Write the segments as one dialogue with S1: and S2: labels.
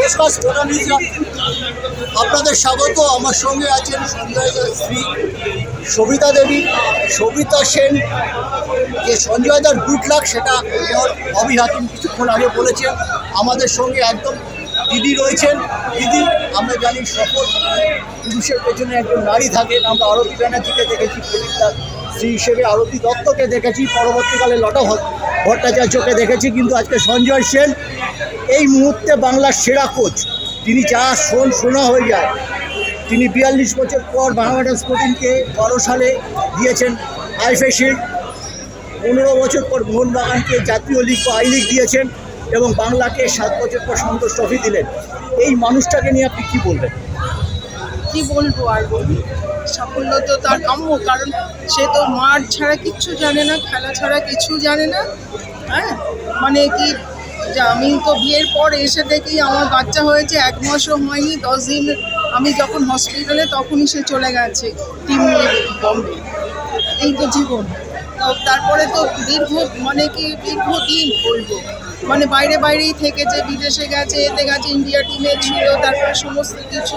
S1: নমস্কার স্পোর্টালিজরা, আপনাদের স্বাগত। আমার সঙ্গে আছেন সঞ্জয় দার স্ত্রী সবিতা দেবী, সবিতা সেন। যে সঞ্জয় দার গুড লাক সেটা মেয়র ববি হাকিম কিছুক্ষণ আগে বলেছেন। আমাদের সঙ্গে একদম দিদি রয়েছেন। দিদি, আমরা জানি সকল পুরুষের পেছনে একজন নারী থাকেন। আমরা আরতি ব্যানার্জিকে দেখেছি, প্রদীপদার স্ত্রী হিসেবে আরতি দত্তকে দেখেছি, পরবর্তীকালে লতা ভট্টাচার্যকে দেখেছি, কিন্তু আজকে সঞ্জয় সেন এই মুহূর্তে বাংলার সেরা কোচ। তিনি যা শোনা হয়ে যায়। তিনি 42 বছর পর বাংলাদেশ স্পোর্টিংকে 12 সালে দিয়েছেন আইএফএ শিল্ড, 15 বছর পর মোহনবাগানকে জাতীয় লিগ বা আই লিগ দিয়েছেন এবং বাংলাকে 7 বছর পর সন্তোষ ট্রফি দিলেন। এই মানুষটাকে নিয়ে আপনি কী বলবেন?
S2: কি বলবো আর বলি, সাফল্য তো তার কাম্য, কারণ সে তো মাঠ ছাড়া কিচ্ছু জানে না, খেলা ছাড়া কিছু জানে না। হ্যাঁ, মানে কি, যে আমি তো বিয়ের পর এসে দেখি আমার বাচ্চা হয়েছে, 1 মাসও হয়নি, 10 দিন আমি যখন হসপিটালে তখনই সে চলে গেছে টিম নিয়ে বম্বে। এই তো জীবন। তারপরে তো দীর্ঘদিন বলবো, মানে বাইরেই থেকেছে, বিদেশে গেছে, এতে গেছে, ইন্ডিয়া টিমে ছিল, তারপরে সমস্ত কিছু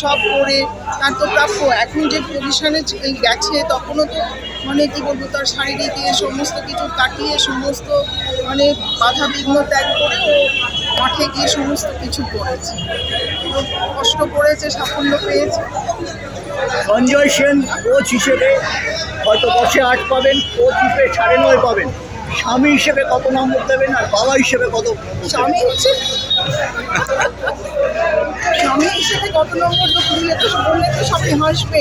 S2: সব করে তার তো প্রাপ্য। এখন যে পজিশনে গেছে তখনও তো মানে কি বলবো, তার শারীরিক সমস্ত কিছু কাটিয়ে সমস্ত মানে বাধা বিঘ্ন ত্যাগ করে ও মাঠে গিয়ে সমস্ত কিছু করেছে, কষ্ট করেছে, সাফল্য পেয়েছে।
S1: সঞ্জয় সেন কোচ হিসেবে হয়তো 10-এ 8 পাবেন, কোচ হিসেবে 9.5 পাবেন। স্বামী হিসেবে কত নম্বর দেবেন আর বাবা হিসেবে কত?
S2: স্বামী হিসেবে কত নম্বর তো দিলে তো বললে তো সবাই হাসবে।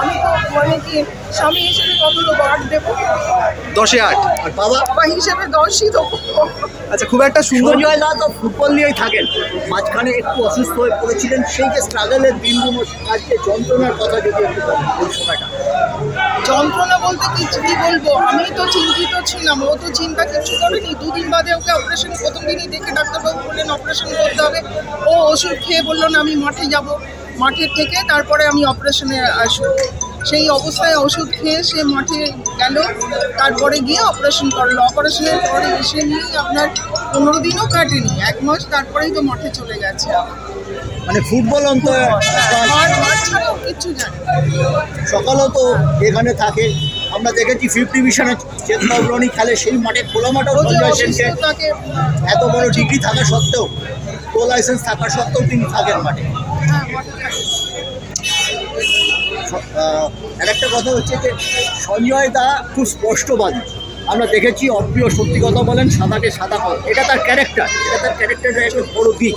S2: আমি তো মানে কি স্বামী হিসেবে কত তো 8 দেবো,
S3: 10-এ 8।
S1: আর বাবা
S2: হিসেবে 10ই দেবো।
S3: আচ্ছা, খুব একটা সুন্দর।
S1: সঞ্জয় দা তো ফুটবল নিয়েই থাকেন, মাঝখানে একটু অসুস্থ হয়ে পড়েছিলেন। সেই যে স্ট্রাগলের দিনগুলো, আজকে যন্ত্রণার কথা যদি একটু বলেন ওই সময়টা।
S2: যন্ত্রণা বলতে কি বলবো, আমি তো চিন্তিত ছিলাম, ও তো চিন্তা কিছু করেনি। 2 দিন বাদে ওকে অপারেশন, প্রথম দিনই দেখে ডাক্তারবাবু বললেন অপারেশন করতে হবে। ও ওষুধ খেয়ে বললো না আমি মাঠে যাব, মাঠের থেকে তারপরে আমি অপারেশনে আসবো। সেই অবস্থায় ওষুধ খেয়ে সে মাঠে গেল, তারপরে গিয়ে অপারেশন করলো। অপারেশনের পরে এসে নিয়ে আপনার 15 দিনও কাটেনি, 1 মাস, তারপরেই তো মাঠে চলে গেছে।
S1: মানে ফুটবল অন্তত
S2: মাঠ ছাড়াও কিচ্ছু জানে।
S1: সকালেও তো এখানে থাকে, আমরা দেখেছি 5th ডিভিশনে চেতনাগ্রহণী খেলে, সেই মাঠে খোলা মাঠেও সঞ্জয় সেনকে এত বড় ডিগ্রি থাকা সত্ত্বেও, প্রো লাইসেন্স থাকা সত্ত্বেও তিনি থাকেন মাঠে। আরেকটা কথা হচ্ছে যে সঞ্জয় দা খুব স্পষ্টবাদী। আমরা দেখেছি অপ্রিয় সত্যি কথা বলেন, সাদাকে সাদা করেন, এটা তার ক্যারেক্টারের একটা বড় দিক।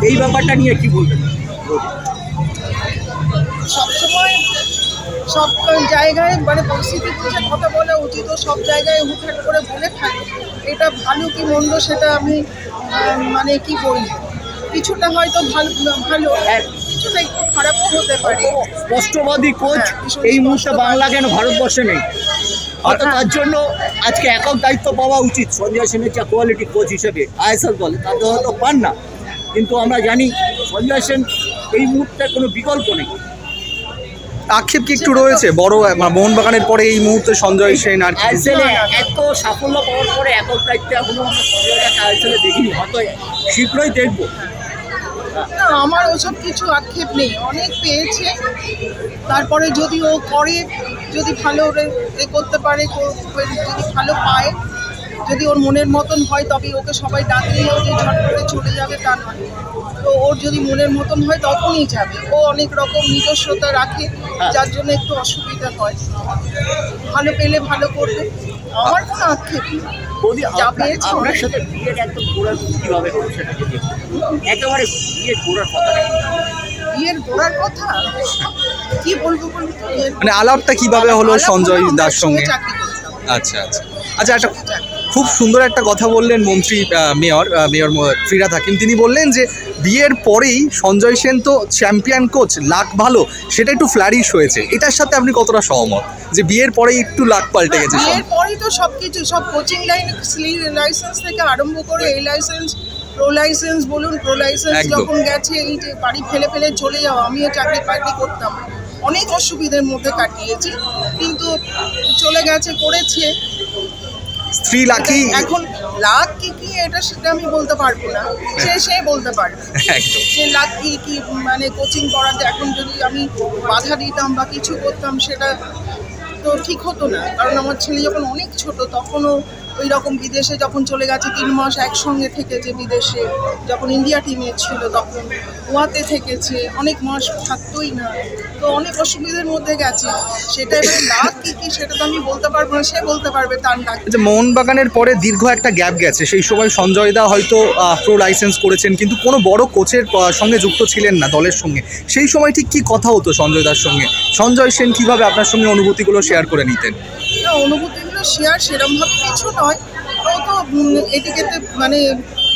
S1: এই ব্যাপারটা নিয়ে কি বলবেন?
S2: সবসময় সব জায়গায় মানে পরিস্থিতি বুঝে কথা বলা উচিত, ও সব জায়গায় হুটহাট করে বলে থাকে। এটা ভালো কি মন্দ সেটা আমি মানে কি বলি, কিছুটা হয়তো ভালো, কিছুটা একটু খারাপও হতে পারে।
S1: স্পষ্টবাদী কোচ এই মুহূর্তে বাংলা কেন ভারতবর্ষে নেই, অর্থাৎ তার জন্য আজকে একক দায়িত্ব পাওয়া উচিত সঞ্জয় সেনের যা কোয়ালিটি কোচ হিসেবে আইএসএল দলে, তাদের হয়তো পান না, কিন্তু আমরা জানি সঞ্জয় সেন এই মুহূর্তে কোনো বিকল্প নেই।
S3: আক্ষেপ কি একটু রয়েছে বড় মোহনবাগানের পরে এই মুহূর্তে সঞ্জয় সেন আর
S1: আইএসএলে এত সাফল্য পাওয়ার পরে একক দায়িত্বে এখনো আমরা সঞ্জয়টাকে আইএসএলে দেখিনি, হয়তো শীঘ্রই দেখবো।
S2: না, আমার ওসব কিছু আক্ষেপ নেই, অনেক পেয়েছে। তারপরে যদি ও করে, যদি ভালো করতে পারে, যদি ভালো পায়, যদি ওর মনের মতন হয়, তবে ওকে সবাই ডাকলেও যে ঝট করে চলে যাবে তা নয়। তো ওর যদি মনের মতন হয় তখনই যাবে। ও অনেক রকম নিজস্বতা রাখে, যার জন্য একটু অসুবিধা হয়। ভালো পেলে ভালো করবে, আমার কোনো আক্ষেপ নেই।
S1: আপনার সাথে বিয়ের একদম গোড়ার কীভাবে হলো সেটা যদি একেবারে বিয়ের গোড়ার কথা
S2: কি বলবো,
S3: মানে আলাপটা কিভাবে হলো সঞ্জয় দার সঙ্গে? আচ্ছা আচ্ছা আচ্ছা, একটা খুব সুন্দর একটা কথা বললেন মন্ত্রী মেয়র ফিরহাদ হাকিম। তিনি বললেন যে বিয়ের পরেই সঞ্জয় সেন তো চ্যাম্পিয়ন কোচ, লাক ভালো, সেটা একটু ফ্লারিশ হয়েছে। এটার সাথে আপনি কতটা সহমত যে বিয়ের পরেই একটু লাক পাল্টে গেছে?
S2: বিয়ের পরেই তো সব কিছু, সব কোচিং লাইসেন্স থেকে আরম্ভ করে এই লাইসেন্স, প্রো লাইসেন্স বলুন, প্রো লাইসেন্স যখন গেছে, এই যে বাড়ি ফেলে চলে যাওয়া, আমিও চাকরি করতাম, অনেক অসুবিধার মধ্যে কাটিয়েছি, কিন্তু চলে গেছে, করেছে।
S3: স্ত্রী লাকি
S2: এখন লাক কি কি এটা সেটা আমি বলতে পারবো না, সে বলতে পারবে
S3: একদম
S2: যে লাক কি কি মানে কোচিং করাতে এখন যদি আমি বাধা দিতাম বা কিছু করতাম সেটা তো ঠিক হতো না, কারণ আমার ছেলে যখন অনেক ছোট তখনও ওই রকম বিদেশে যখন চলে গেছে 3 মাস একসঙ্গে থেকেছে বিদেশে, যখন ইন্ডিয়া টিমে ছিল তখন গোয়াতে থেকেছে, অনেক মাস থাকতোই না, তো অনেক অসুবিধার মধ্যে গেছে। সেটা এবার লাক কি কি সেটা তো আমি বলতে পারবো না, সে বলতে পারবে তার লাক।
S3: আচ্ছা, মোহনবাগানের পরে দীর্ঘ একটা গ্যাপ গেছে, সেই সময় সঞ্জয় দা হয়তো প্রো লাইসেন্স করেছেন কিন্তু কোনো বড় কোচের সঙ্গে যুক্ত ছিলেন না দলের সঙ্গে। সেই সময় ঠিক কী কথা হতো সঞ্জয় দার সঙ্গে? সঞ্জয় সেন কীভাবে আপনার সঙ্গে অনুভূতিগুলো শেয়ার করে নিতেন?
S2: না, অনুভূতিগুলো শেয়ার সেরমভাবে কিছু নয়, ও তো এদিকেতে মানে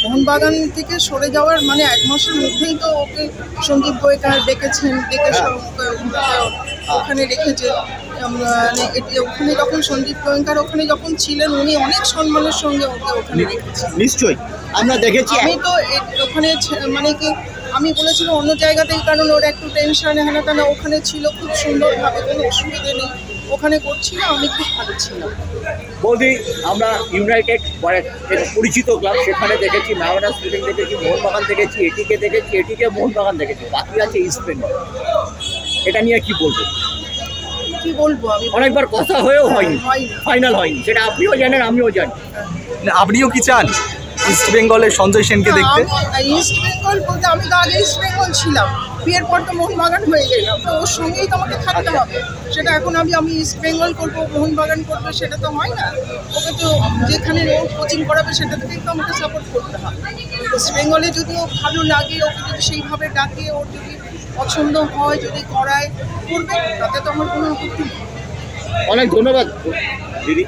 S2: মোহনবাগান থেকে সরে যাওয়ার মানে 1 মাসের মধ্যেই তো ওকে সন্দীপ গোয়েকার ডেকেছেন, ডেকে ওখানে রেখেছে। মানে ওখানে যখন সন্দীপ গোয়েঙ্কার ওখানে যখন ছিলেন উনি অনেক সম্মানের সঙ্গে ওকে ওখানে রেখেছেন।
S1: নিশ্চয়ই আমরা দেখেছি।
S2: আমি তো ওখানে মানে কি আমি বলেছিলাম অন্য জায়গাতেই, কারণ ওর একটু টেনশনে হেনা তেনা, ওখানে ছিল খুব সুন্দরভাবে, কোনো অসুবিধে নেই, ওখানে করছিল, আমি খুব ভালো ছিলাম।
S4: বৌদি আমরা ইউনাইটেড পরিচিত ক্লাব, সেখানে দেখেছি নাওয়ানা স্পোর্টিং দেখেছি, মোহনবাগান দেখেছি, এটিকে মোহনবাগান দেখেছি, বাকি আছে ইস্ট বেঙ্গল। এটা নিয়ে কি বলবো?
S2: কি বলবো, আমি
S4: অনেকবার কথা হয়েও হয়নি,
S2: হয়নি।
S4: ফাইনাল হয়নি, সেটা আপনিও জানেন আমিও জানি।
S3: আপনিও কি চান ইস্ট বেঙ্গলের সঞ্জয় সেনকে দেখতে?
S2: ইস্ট বেঙ্গল বলতে আমি তো আগে ইস্ট বেঙ্গল ছিলাম, বিয়ের পর তো মোহনবাগান হয়ে গেলাম, তো ওর সঙ্গেই তো আমাকে থাকতে হবে। সেটা এখন আমি ইস্ট বেঙ্গল করবো, মোহনবাগান করবো, সেটা তো হয় না। ওকে তো যেখানে ও কোচিং করাবে সেটা থেকেই তো আমাকে সাপোর্ট করতে হবে। ইস্ট বেঙ্গলে যদি ও ভালো লাগে, ওকে যদি সেইভাবে ডাকে, ওর যদি পছন্দ হয়, যদি করায়, করবে, তাতে তো আমার কোনো আপত্তি নেই।
S4: অনেক ধন্যবাদ দিদি।